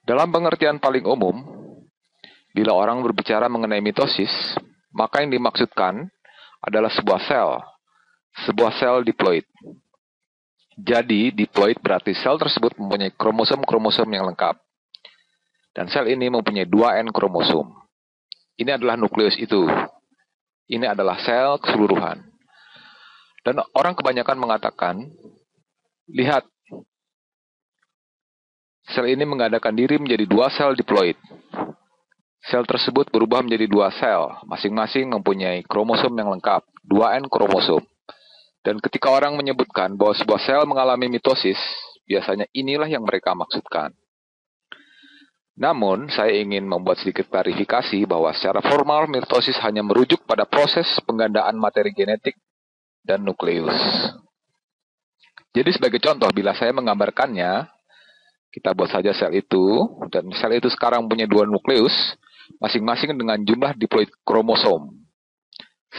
Dalam pengertian paling umum, bila orang berbicara mengenai mitosis, maka yang dimaksudkan adalah sebuah sel diploid. Jadi, diploid berarti sel tersebut mempunyai kromosom-kromosom yang lengkap. Dan sel ini mempunyai 2N kromosom. Ini adalah nukleus itu. Ini adalah sel keseluruhan. Dan orang kebanyakan mengatakan, lihat, sel ini mengadakan diri menjadi 2 sel diploid. Sel tersebut berubah menjadi 2 sel, masing-masing mempunyai kromosom yang lengkap, 2N kromosom. Dan ketika orang menyebutkan bahwa sebuah sel mengalami mitosis, biasanya inilah yang mereka maksudkan. Namun, saya ingin membuat sedikit klarifikasi bahwa secara formal mitosis hanya merujuk pada proses penggandaan materi genetik dan nukleus. Jadi sebagai contoh, bila saya menggambarkannya, kita buat saja sel itu, dan sel itu sekarang punya 2 nukleus, masing-masing dengan jumlah diploid kromosom.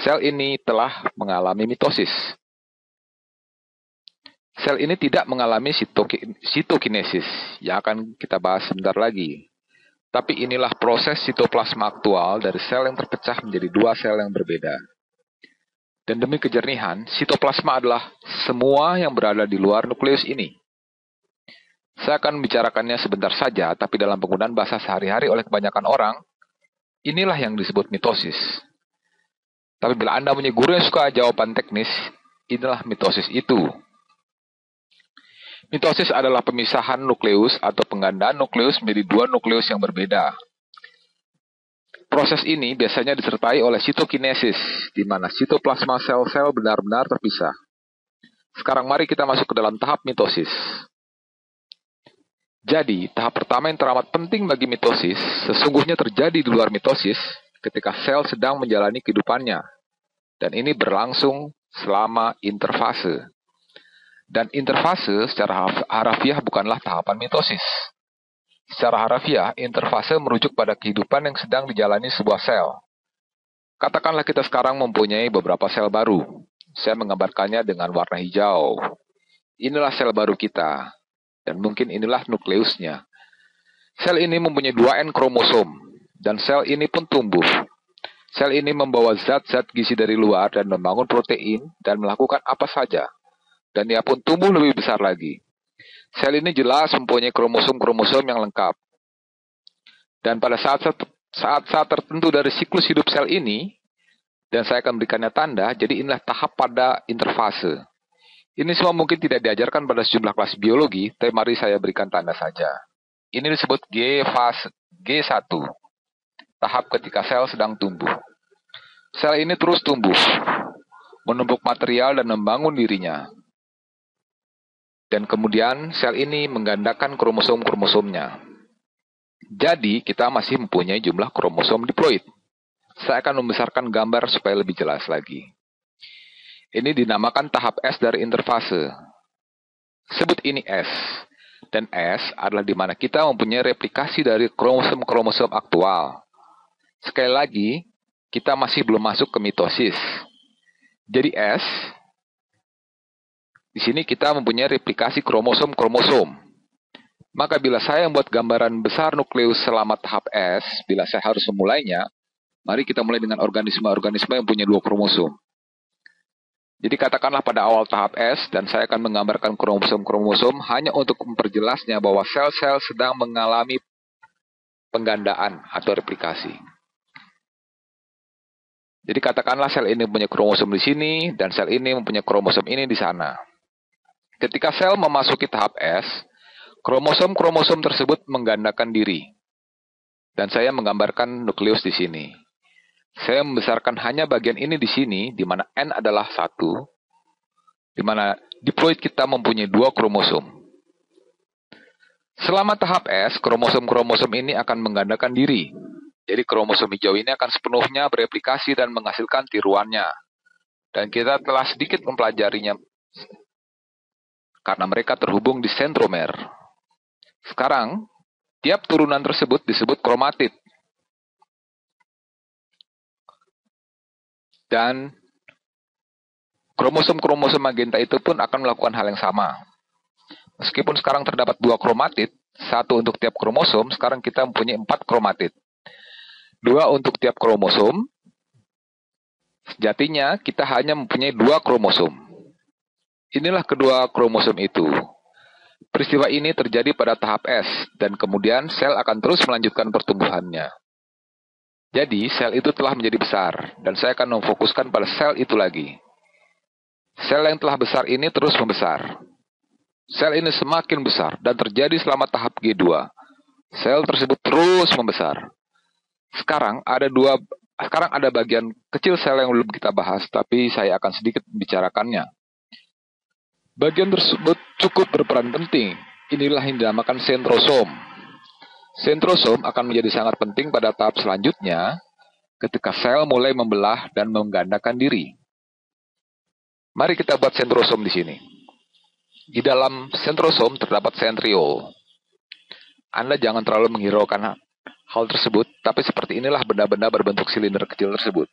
Sel ini telah mengalami mitosis. Sel ini tidak mengalami sitokinesis, yang akan kita bahas sebentar lagi. Tapi inilah proses sitoplasma aktual dari sel yang terpecah menjadi 2 sel yang berbeda. Dan demi kejernihan, sitoplasma adalah semua yang berada di luar nukleus ini. Saya akan membicarakannya sebentar saja, tapi dalam penggunaan bahasa sehari-hari oleh kebanyakan orang, inilah yang disebut mitosis. Tapi bila Anda punya guru yang suka jawaban teknis, inilah mitosis itu. Mitosis adalah pemisahan nukleus atau penggandaan nukleus menjadi 2 nukleus yang berbeda. Proses ini biasanya disertai oleh sitokinesis, di mana sitoplasma sel-sel benar-benar terpisah. Sekarang mari kita masuk ke dalam tahap mitosis. Jadi, tahap pertama yang teramat penting bagi mitosis, sesungguhnya terjadi di luar mitosis ketika sel sedang menjalani kehidupannya. Dan ini berlangsung selama interfase. Dan interfase secara harafiah bukanlah tahapan mitosis. Secara harafiah, interfase merujuk pada kehidupan yang sedang dijalani sebuah sel. Katakanlah kita sekarang mempunyai beberapa sel baru. Saya menggambarkannya dengan warna hijau. Inilah sel baru kita. Dan mungkin inilah nukleusnya. Sel ini mempunyai 2N kromosom. Dan sel ini pun tumbuh. Sel ini membawa zat-zat gizi dari luar dan membangun protein dan melakukan apa saja. Dan ia pun tumbuh lebih besar lagi. Sel ini jelas mempunyai kromosom-kromosom yang lengkap. Dan pada saat tertentu dari siklus hidup sel ini, dan saya akan berikannya tanda, jadi inilah tahap pada interfase. Ini semua mungkin tidak diajarkan pada sejumlah kelas biologi, tapi mari saya berikan tanda saja. Ini disebut G1, tahap ketika sel sedang tumbuh. Sel ini terus tumbuh, menumpuk material dan membangun dirinya. Dan kemudian sel ini menggandakan kromosom-kromosomnya. Jadi, kita masih mempunyai jumlah kromosom diploid. Saya akan membesarkan gambar supaya lebih jelas lagi. Ini dinamakan tahap S dari interfase. Sebut ini S. Dan S adalah di mana kita mempunyai replikasi dari kromosom-kromosom aktual. Sekali lagi, kita masih belum masuk ke mitosis. Jadi S, di sini kita mempunyai replikasi kromosom-kromosom. Maka bila saya membuat gambaran besar nukleus selama tahap S, bila saya harus memulainya, mari kita mulai dengan organisme-organisme yang punya 2 kromosom. Jadi katakanlah pada awal tahap S, dan saya akan menggambarkan kromosom-kromosom hanya untuk memperjelasnya bahwa sel-sel sedang mengalami penggandaan atau replikasi. Jadi katakanlah sel ini mempunyai kromosom di sini, dan sel ini mempunyai kromosom ini di sana. Ketika sel memasuki tahap S, kromosom-kromosom tersebut menggandakan diri. Dan saya menggambarkan nukleus di sini. Saya membesarkan hanya bagian ini di sini, di mana N adalah 1, di mana diploid kita mempunyai 2 kromosom. Selama tahap S, kromosom-kromosom ini akan menggandakan diri. Jadi kromosom hijau ini akan sepenuhnya bereplikasi dan menghasilkan tiruannya. Dan kita telah sedikit mempelajarinya karena mereka terhubung di sentromer. Sekarang, tiap turunan tersebut disebut kromatid. Dan kromosom-kromosom magenta itu pun akan melakukan hal yang sama. Meskipun sekarang terdapat 2 kromatid, 1 untuk tiap kromosom, sekarang kita mempunyai 4 kromatid. 2 untuk tiap kromosom, sejatinya kita hanya mempunyai 2 kromosom. Inilah kedua kromosom itu. Peristiwa ini terjadi pada tahap S, dan kemudian sel akan terus melanjutkan pertumbuhannya. Jadi, sel itu telah menjadi besar, dan saya akan memfokuskan pada sel itu lagi. Sel yang telah besar ini terus membesar. Sel ini semakin besar dan terjadi selama tahap G2. Sel tersebut terus membesar. Sekarang ada bagian kecil sel yang belum kita bahas, tapi saya akan sedikit membicarakannya. Bagian tersebut cukup berperan penting. Inilah yang dinamakan sentrosom. Sentrosom akan menjadi sangat penting pada tahap selanjutnya ketika sel mulai membelah dan menggandakan diri. Mari kita buat sentrosom di sini. Di dalam sentrosom terdapat sentriol. Anda jangan terlalu menghiraukan hal tersebut, tapi seperti inilah benda-benda berbentuk silinder kecil tersebut.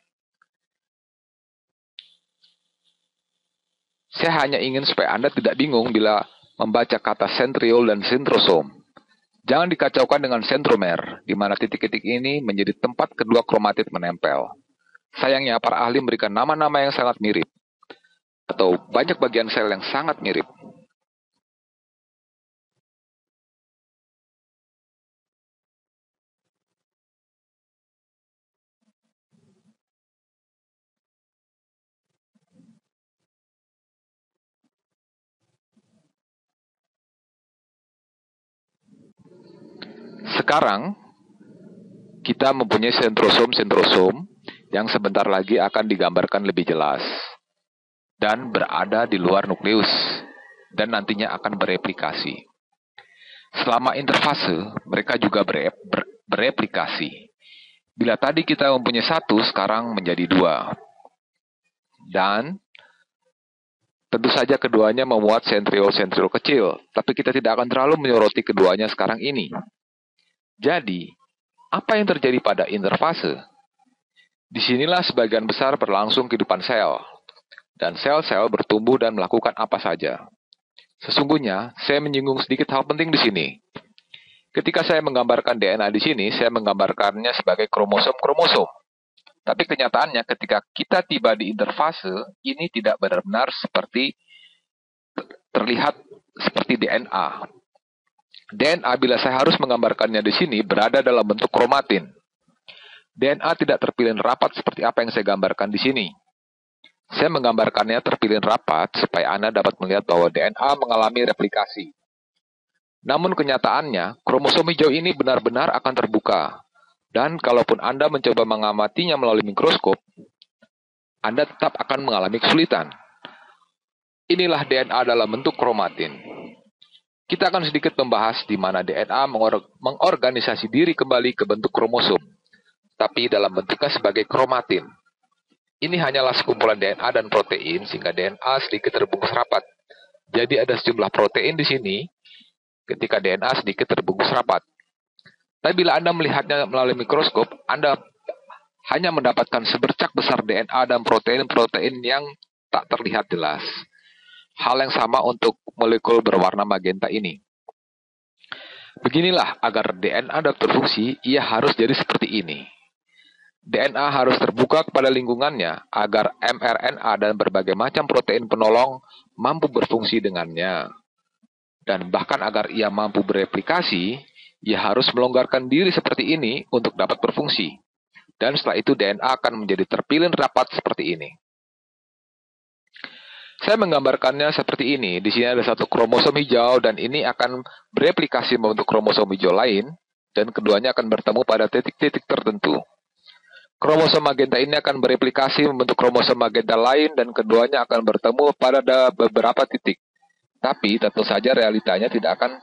Saya hanya ingin supaya Anda tidak bingung bila membaca kata sentriol dan sentrosom. Jangan dikacaukan dengan sentromer, di mana titik-titik ini menjadi tempat kedua kromatid menempel. Sayangnya, para ahli memberikan nama-nama yang sangat mirip, atau banyak bagian sel yang sangat mirip. Sekarang, kita mempunyai sentrosom yang sebentar lagi akan digambarkan lebih jelas dan berada di luar nukleus dan nantinya akan bereplikasi. Selama interfase, mereka juga bereplikasi. Bila tadi kita mempunyai 1, sekarang menjadi 2. Dan tentu saja keduanya memuat sentriol-sentriol kecil, tapi kita tidak akan terlalu menyoroti keduanya sekarang ini. Jadi, apa yang terjadi pada interfase? Disinilah sebagian besar berlangsung kehidupan sel, dan sel-sel bertumbuh dan melakukan apa saja. Sesungguhnya, saya menyinggung sedikit hal penting di sini. Ketika saya menggambarkan DNA di sini, saya menggambarkannya sebagai kromosom-kromosom. Tapi kenyataannya ketika kita tiba di interfase, ini tidak benar-benar seperti terlihat seperti DNA. DNA bila saya harus menggambarkannya di sini berada dalam bentuk kromatin. DNA tidak terpilih rapat seperti apa yang saya gambarkan di sini. Saya menggambarkannya terpilih rapat supaya Anda dapat melihat bahwa DNA mengalami replikasi. Namun kenyataannya, kromosom hijau ini benar-benar akan terbuka. Dan kalaupun Anda mencoba mengamatinya melalui mikroskop, Anda tetap akan mengalami kesulitan. Inilah DNA dalam bentuk kromatin. Kita akan sedikit membahas di mana DNA mengorganisasi diri kembali ke bentuk kromosom, tapi dalam bentuknya sebagai kromatin. Ini hanyalah sekumpulan DNA dan protein, sehingga DNA sedikit terbungkus rapat. Jadi ada sejumlah protein di sini, ketika DNA sedikit terbungkus rapat. Tapi bila Anda melihatnya melalui mikroskop, Anda hanya mendapatkan sebercak besar DNA dan protein-protein yang tak terlihat jelas. Hal yang sama untuk molekul berwarna magenta ini. Beginilah, agar DNA dapat berfungsi, ia harus jadi seperti ini. DNA harus terbuka kepada lingkungannya, agar mRNA dan berbagai macam protein penolong mampu berfungsi dengannya. Dan bahkan agar ia mampu bereplikasi, ia harus melonggarkan diri seperti ini untuk dapat berfungsi. Dan setelah itu DNA akan menjadi terpilih rapat seperti ini. Saya menggambarkannya seperti ini. Di sini ada satu kromosom hijau dan ini akan bereplikasi membentuk kromosom hijau lain dan keduanya akan bertemu pada titik-titik tertentu. Kromosom magenta ini akan bereplikasi membentuk kromosom magenta lain dan keduanya akan bertemu pada beberapa titik. Tapi tentu saja realitanya tidak akan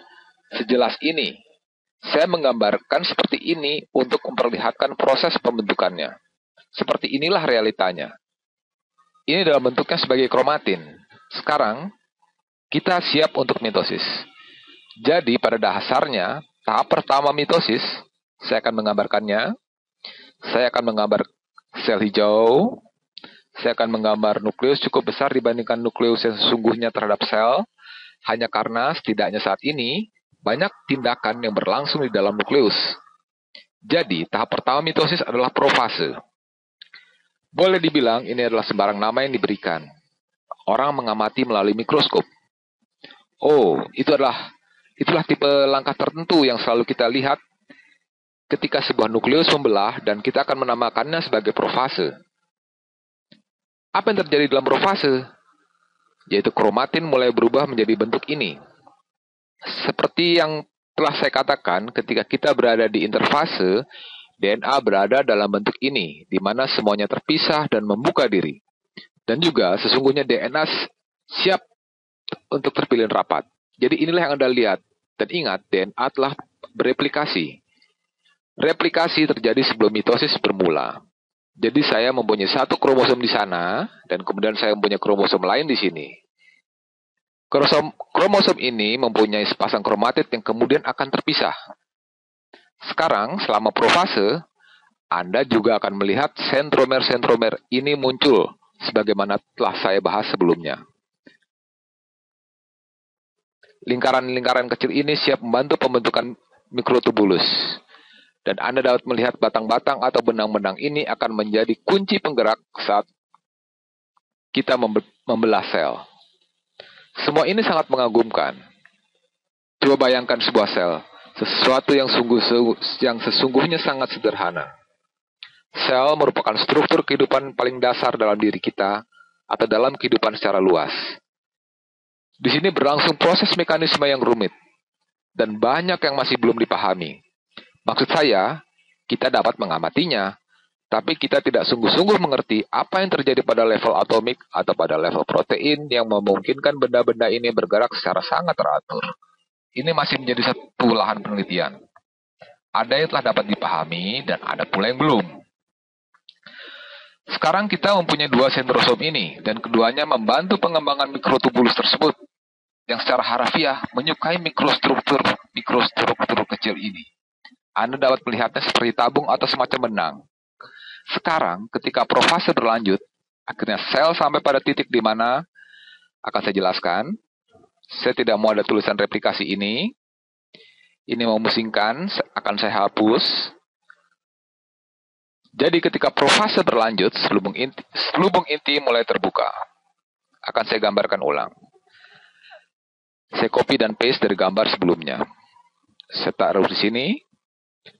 sejelas ini. Saya menggambarkan seperti ini untuk memperlihatkan proses pembentukannya. Seperti inilah realitanya. Ini dalam bentuknya sebagai kromatin. Sekarang, kita siap untuk mitosis. Jadi, pada dasarnya, tahap pertama mitosis, saya akan menggambarkannya. Saya akan menggambar sel hijau. Saya akan menggambar nukleus cukup besar dibandingkan nukleus yang sesungguhnya terhadap sel. Hanya karena setidaknya saat ini, banyak tindakan yang berlangsung di dalam nukleus. Jadi, tahap pertama mitosis adalah profase. Boleh dibilang ini adalah sembarang nama yang diberikan. Orang mengamati melalui mikroskop. Oh, itulah tipe langkah tertentu yang selalu kita lihat ketika sebuah nukleus membelah dan kita akan menamakannya sebagai profase. Apa yang terjadi dalam profase? Yaitu kromatin mulai berubah menjadi bentuk ini. Seperti yang telah saya katakan, ketika kita berada di interfase, DNA berada dalam bentuk ini, di mana semuanya terpisah dan membuka diri. Dan juga sesungguhnya DNA siap untuk terpilih rapat. Jadi inilah yang Anda lihat. Dan ingat, DNA telah bereplikasi. Replikasi terjadi sebelum mitosis bermula. Jadi saya mempunyai satu kromosom di sana, dan kemudian saya mempunyai kromosom lain di sini. Kromosom ini mempunyai sepasang kromatid yang kemudian akan terpisah. Sekarang, selama profase, Anda juga akan melihat sentromer-sentromer ini muncul, sebagaimana telah saya bahas sebelumnya. Lingkaran-lingkaran kecil ini siap membantu pembentukan mikrotubulus. Dan Anda dapat melihat batang-batang atau benang-benang ini akan menjadi kunci penggerak saat kita membelah sel. Semua ini sangat mengagumkan. Coba bayangkan sebuah sel, sesuatu yang sesungguhnya sangat sederhana. Sel merupakan struktur kehidupan paling dasar dalam diri kita atau dalam kehidupan secara luas. Di sini berlangsung proses mekanisme yang rumit dan banyak yang masih belum dipahami. Maksud saya, kita dapat mengamatinya, tapi kita tidak sungguh-sungguh mengerti apa yang terjadi pada level atomik atau pada level protein yang memungkinkan benda-benda ini bergerak secara sangat teratur. Ini masih menjadi satu lahan penelitian. Ada yang telah dapat dipahami dan ada pula yang belum. Sekarang kita mempunyai dua sentrosom ini, dan keduanya membantu pengembangan mikrotubulus tersebut, yang secara harafiah menyukai mikrostruktur kecil ini. Anda dapat melihatnya seperti tabung atau semacam benang. Sekarang, ketika profase berlanjut, akhirnya sel sampai pada titik di mana akan saya jelaskan. Saya tidak mau ada tulisan replikasi ini. Ini memusingkan, akan saya hapus. Jadi ketika profase berlanjut, selubung inti mulai terbuka. Akan saya gambarkan ulang. Saya copy dan paste dari gambar sebelumnya. Saya taruh di sini.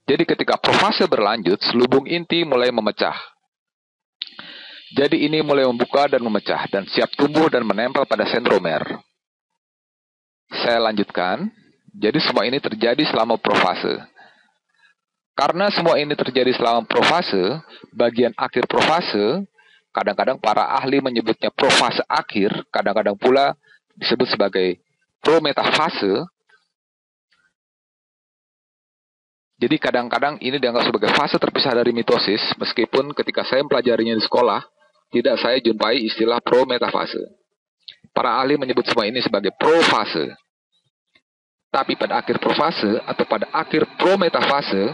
Jadi ketika profase berlanjut, selubung inti mulai memecah. Jadi ini mulai membuka dan memecah, dan siap tumbuh dan menempel pada sentromer. Saya lanjutkan. Jadi semua ini terjadi selama profase. Karena semua ini terjadi selama profase, bagian akhir profase, kadang-kadang para ahli menyebutnya profase akhir, kadang-kadang pula disebut sebagai prometafase. Jadi kadang-kadang ini dianggap sebagai fase terpisah dari mitosis, meskipun ketika saya mempelajarinya di sekolah, tidak saya jumpai istilah prometafase. Para ahli menyebut semua ini sebagai profase. Tapi pada akhir profase atau pada akhir prometafase,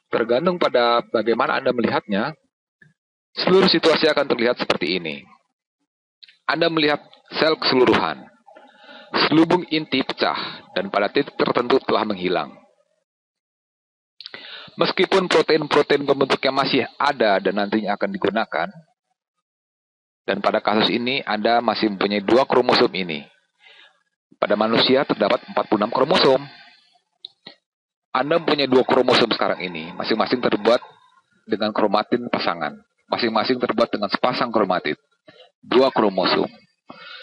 tergantung pada bagaimana Anda melihatnya, seluruh situasi akan terlihat seperti ini. Anda melihat sel keseluruhan. Selubung inti pecah dan pada titik tertentu telah menghilang. Meskipun protein-protein pembentuknya masih ada dan nantinya akan digunakan, dan pada kasus ini Anda masih mempunyai dua kromosom ini. Pada manusia terdapat 46 kromosom. Anda mempunyai dua kromosom sekarang ini, masing-masing terbuat dengan kromatin pasangan. Masing-masing terbuat dengan sepasang kromatid. Dua kromosom.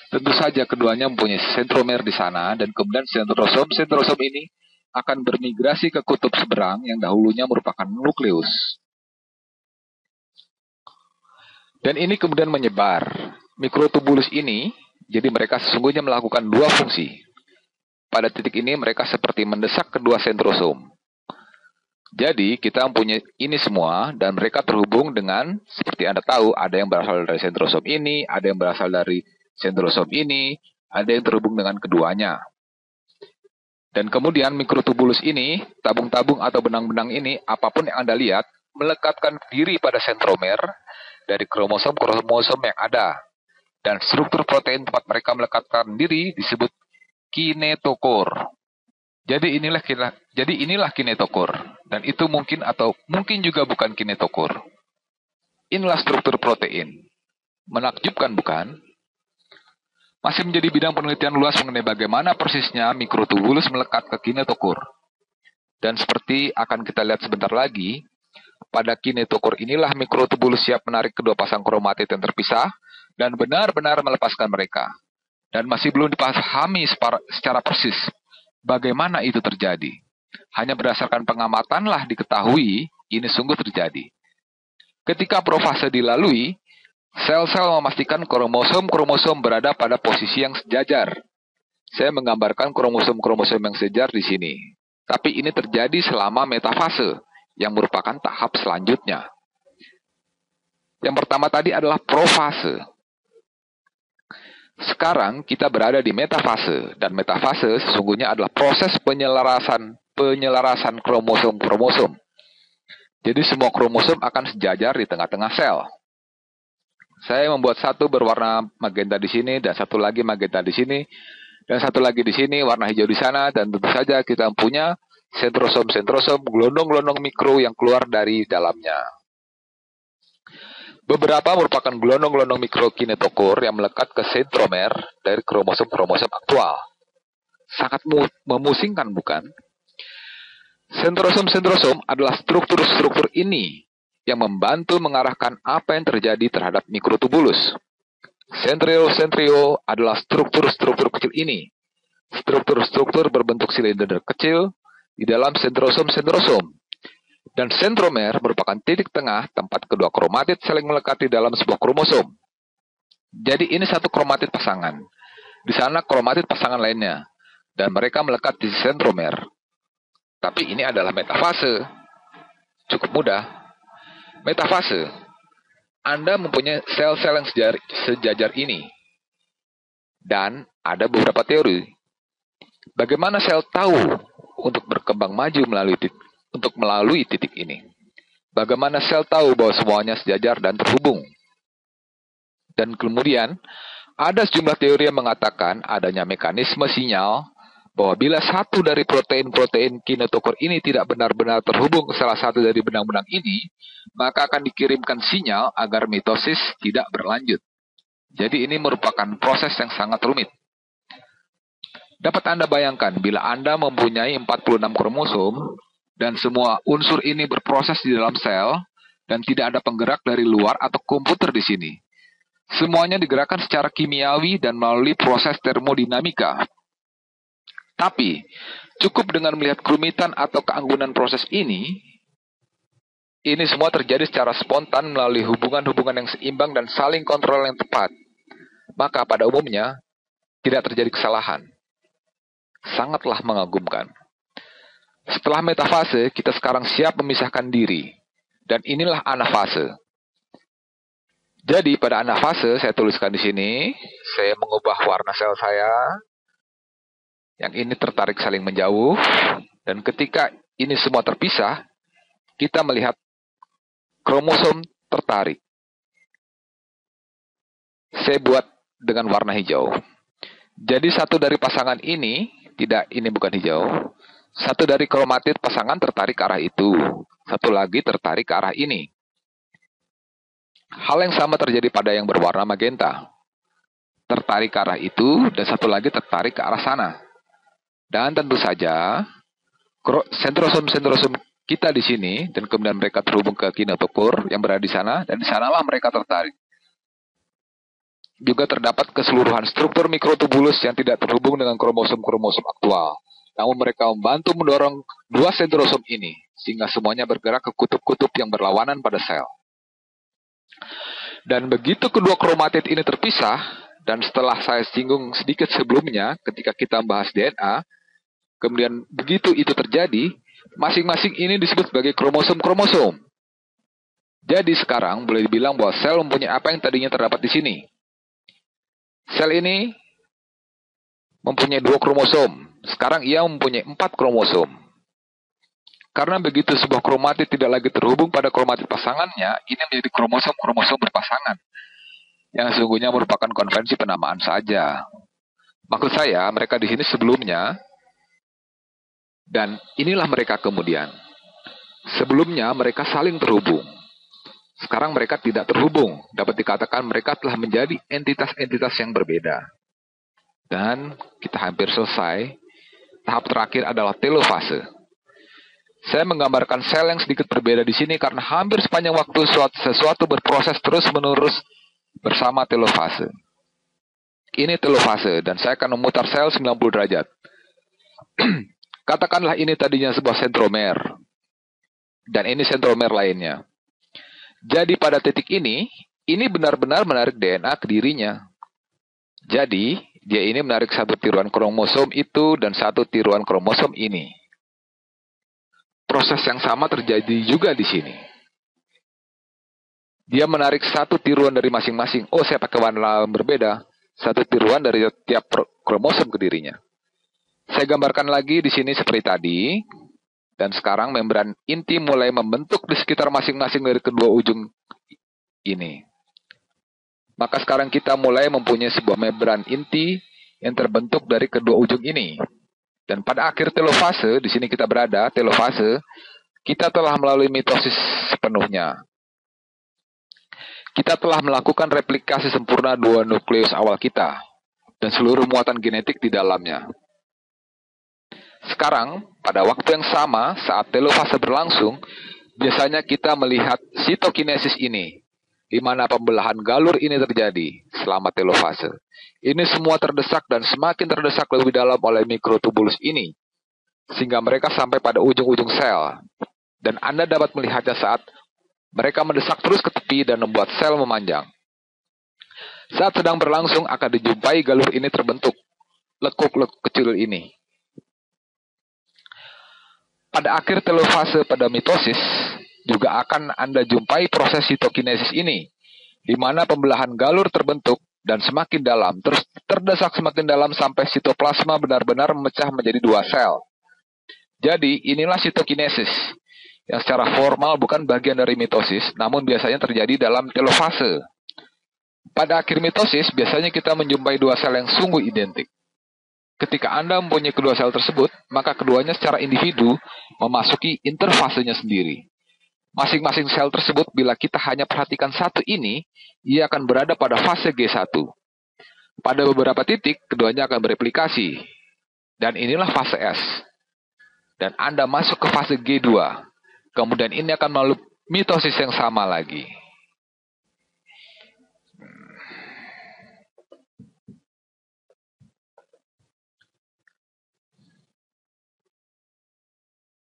Tentu saja keduanya mempunyai sentromer di sana, dan kemudian sentrosom ini akan bermigrasi ke kutub seberang yang dahulunya merupakan nukleus. Dan ini kemudian menyebar. Mikrotubulus ini, jadi mereka sesungguhnya melakukan dua fungsi. Pada titik ini mereka seperti mendesak kedua sentrosom. Jadi kita mempunyai ini semua dan mereka terhubung dengan, seperti Anda tahu, ada yang berasal dari sentrosom ini, ada yang berasal dari sentrosom ini, ada yang terhubung dengan keduanya. Dan kemudian mikrotubulus ini, tabung-tabung atau benang-benang ini, apapun yang Anda lihat, melekatkan diri pada sentromer dari kromosom-kromosom yang ada. Dan struktur protein tempat mereka melekatkan diri disebut kinetokor. Jadi inilah kinetochore, dan itu mungkin atau mungkin juga bukan kinetochore. Inilah struktur protein. Menakjubkan bukan? Masih menjadi bidang penelitian luas mengenai bagaimana persisnya mikrotubulus melekat ke kinetochore. Dan seperti akan kita lihat sebentar lagi, pada kinetochore inilah mikrotubulus siap menarik kedua pasang kromatid yang terpisah dan benar-benar melepaskan mereka. Dan masih belum dipahami secara persis bagaimana itu terjadi. Hanya berdasarkan pengamatanlah diketahui ini sungguh terjadi. Ketika profase dilalui, sel-sel memastikan kromosom-kromosom berada pada posisi yang sejajar. Saya menggambarkan kromosom-kromosom yang sejajar di sini. Tapi ini terjadi selama metafase, yang merupakan tahap selanjutnya. Yang pertama tadi adalah profase. Sekarang kita berada di metafase, dan metafase sesungguhnya adalah proses penyelarasan kromosom-kromosom. Jadi semua kromosom akan sejajar di tengah-tengah sel. Saya membuat satu berwarna magenta di sini, dan satu lagi magenta di sini, dan satu lagi di sini, warna hijau di sana, dan tentu saja kita punya sentrosom-sentrosom, gelondong-gelondong mikro yang keluar dari dalamnya. Beberapa merupakan gelondong-gelondong mikro kinetochore yang melekat ke sentromer dari kromosom-kromosom aktual. Sangat memusingkan, bukan? Sentrosom-sentrosom adalah struktur-struktur ini yang membantu mengarahkan apa yang terjadi terhadap mikrotubulus. Sentrio-sentrio adalah struktur-struktur kecil ini. Struktur-struktur berbentuk silinder kecil di dalam sentrosom-sentrosom. Dan sentromer merupakan titik tengah tempat kedua kromatid saling melekat di dalam sebuah kromosom. Jadi ini satu kromatid pasangan. Di sana kromatid pasangan lainnya. Dan mereka melekat di sentromer. Tapi ini adalah metafase. Cukup mudah. Metafase. Anda mempunyai sel-sel yang sejajar ini. Dan ada beberapa teori. Bagaimana sel tahu untuk berkembang maju melalui titik ini? Bagaimana sel tahu bahwa semuanya sejajar dan terhubung? Dan kemudian, ada sejumlah teori yang mengatakan adanya mekanisme sinyal bahwa bila satu dari protein-protein kinetochore ini tidak benar-benar terhubung ke salah satu dari benang-benang ini, maka akan dikirimkan sinyal agar mitosis tidak berlanjut. Jadi ini merupakan proses yang sangat rumit. Dapat Anda bayangkan bila Anda mempunyai 46 kromosom dan semua unsur ini berproses di dalam sel dan tidak ada penggerak dari luar atau komputer di sini. Semuanya digerakkan secara kimiawi dan melalui proses termodinamika. Tapi, cukup dengan melihat kerumitan atau keanggunan proses ini semua terjadi secara spontan melalui hubungan-hubungan yang seimbang dan saling kontrol yang tepat. Maka pada umumnya, tidak terjadi kesalahan. Sangatlah mengagumkan. Setelah metafase, kita sekarang siap memisahkan diri. Dan inilah anafase. Jadi pada anafase, saya tuliskan di sini, saya mengubah warna sel saya. Yang ini tertarik saling menjauh. Dan ketika ini semua terpisah, kita melihat kromosom tertarik. Saya buat dengan warna hijau. Jadi satu dari pasangan ini bukan hijau. Satu dari kromatid pasangan tertarik ke arah itu. Satu lagi tertarik ke arah ini. Hal yang sama terjadi pada yang berwarna magenta. Tertarik ke arah itu, dan satu lagi tertarik ke arah sana. Dan tentu saja, sentrosom-sentrosom kita di sini, dan kemudian mereka terhubung ke kinetochore yang berada di sana, dan di sanalah mereka tertarik. Juga terdapat keseluruhan struktur mikrotubulus yang tidak terhubung dengan kromosom-kromosom aktual. Namun mereka membantu mendorong dua sentrosom ini, sehingga semuanya bergerak ke kutub-kutub yang berlawanan pada sel. Dan begitu kedua kromatid ini terpisah, dan setelah saya singgung sedikit sebelumnya ketika kita membahas DNA, kemudian begitu itu terjadi, masing-masing ini disebut sebagai kromosom-kromosom. Jadi sekarang boleh dibilang bahwa sel mempunyai apa yang tadinya terdapat di sini. Sel ini mempunyai 2 kromosom. Sekarang ia mempunyai 4 kromosom. Karena begitu sebuah kromatid tidak lagi terhubung pada kromatid pasangannya, ini menjadi kromosom-kromosom berpasangan. Yang sesungguhnya merupakan konvensi penamaan saja. Maksud saya, mereka di sini sebelumnya Dan inilah mereka kemudian. Sebelumnya mereka saling terhubung. Sekarang mereka tidak terhubung. Dapat dikatakan mereka telah menjadi entitas-entitas yang berbeda. Dan kita hampir selesai. Tahap terakhir adalah telofase. Saya menggambarkan sel yang sedikit berbeda di sini karena hampir sepanjang waktu sesuatu berproses terus-menerus bersama telofase. Ini telofase dan saya akan memutar sel 90 derajat. Katakanlah ini tadinya sebuah sentromer. Dan ini sentromer lainnya. Jadi pada titik ini benar-benar menarik DNA ke dirinya. Jadi, dia ini menarik satu tiruan kromosom itu dan satu tiruan kromosom ini. Proses yang sama terjadi juga di sini. Dia menarik satu tiruan dari masing-masing. Oh, saya pakai warna berbeda. Satu tiruan dari tiap kromosom ke dirinya. Saya gambarkan lagi di sini seperti tadi. Dan sekarang membran inti mulai membentuk di sekitar masing-masing dari kedua ujung ini. Maka sekarang kita mulai mempunyai sebuah membran inti yang terbentuk dari kedua ujung ini. Dan pada akhir telofase, di sini kita berada, telofase, kita telah melalui mitosis sepenuhnya. Kita telah melakukan replikasi sempurna dua nukleus awal kita, dan seluruh muatan genetik di dalamnya. Sekarang, pada waktu yang sama, saat telofase berlangsung, biasanya kita melihat sitokinesis ini, di mana pembelahan galur ini terjadi selama telofase. Ini semua terdesak dan semakin terdesak lebih dalam oleh mikrotubulus ini, sehingga mereka sampai pada ujung-ujung sel. Dan Anda dapat melihatnya saat mereka mendesak terus ke tepi dan membuat sel memanjang. Saat sedang berlangsung akan dijumpai galur ini terbentuk, lekuk-lekuk kecil ini. Pada akhir telofase pada mitosis, juga akan Anda jumpai proses sitokinesis ini, di mana pembelahan galur terbentuk dan semakin dalam, terus terdesak semakin dalam sampai sitoplasma benar-benar memecah menjadi dua sel. Jadi, inilah sitokinesis, yang secara formal bukan bagian dari mitosis, namun biasanya terjadi dalam telofase. Pada akhir mitosis, biasanya kita menjumpai dua sel yang sungguh identik. Ketika Anda mempunyai kedua sel tersebut, maka keduanya secara individu memasuki interfasenya sendiri. Masing-masing sel tersebut, bila kita hanya perhatikan satu ini, ia akan berada pada fase G1. Pada beberapa titik, keduanya akan bereplikasi. Dan inilah fase S. Dan Anda masuk ke fase G2. Kemudian ini akan melalui mitosis yang sama lagi.